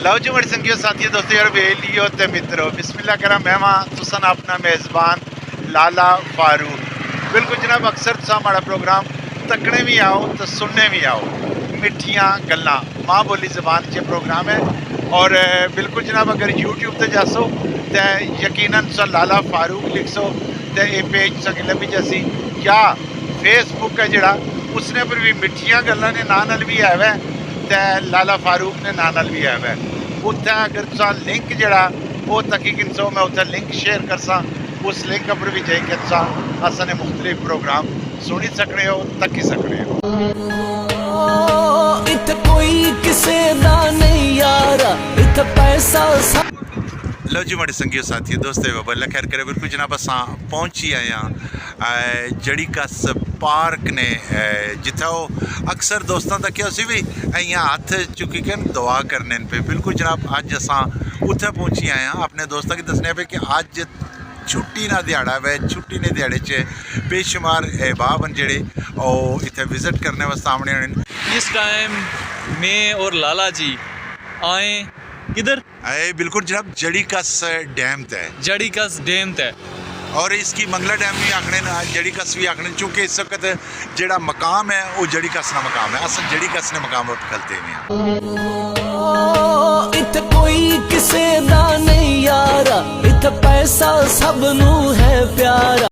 लो जी बड़े संगियो साथियों दोस्तों यार वेलियो ते मित्रों बिस्मिल्लाह करा मैं तुसन अपना मेज़बान लाला फारूक। बिल्कुल जनाब अक्सर तुसा हमारा प्रोग्राम तकने भी आओ तो सुनने भी आओ। मिठियाँ गल्लां माँ बोली ज़बान च प्रोग्राम है और बिल्कुल जनाब अगर यूट्यूब ते जासो तो यकीनन तुसा लाला फारूक लिखसो तो ये पेज तुसा लभी जैसी या फेसबुक है जड़ा उसने पर भी मिठियाँ गल्लां ने नां नाल भी है वै ते लाला फारूक ने नां नाल भी है वै उत्थे अगर तुसा लिंक जड़ा वो तकी किनसो मैं उत्थे लिंक शेयर करसा उस लिंक पर भी जाइए तुसा असने मुख्तलिफ प्रोग्राम सुनी सकने हो तकी सकने हो। इत्थे कोई किसे दा नहीं यारा इत्थे पैसा लो जी बड़े संगियो साथियों दोस्तों बल्ला खैर करे बिल्कुल जनाब असा पहुंची आए हैं जड़ी कस पार्क ने जिथे वो अक्सर दोस्तों तक उसी भी अं हथ चुकी के दुआ करने पे बिल्कुल जनाब अज असा उत्थे पहुंची आए हैं अपने दोस्तों की दसने पे कि अज छुट्टी ना दिहाड़ा वै छुट्टी ने दिहाड़े च बेशुमार अहबाब जेड़े इतने विजिट करने वास्ते आने होने। इस टाइम मैं और लाला जी आए किधर बिल्कुल जनाब जड़ी कस डैम तय जड़ी कस डैम तय और इसकी मंगला डैम भी आखने जड़ी कस भी आखने चूँकि इस वक्त जेड़ा मकाम है वो जड़ी कस ना मकाम है असल जड़ी कस ने मकाम पर खलते हैं। इत्थे कोई किसे दा नहीं यारा इत्थे पैसा सबनू है प्यारा।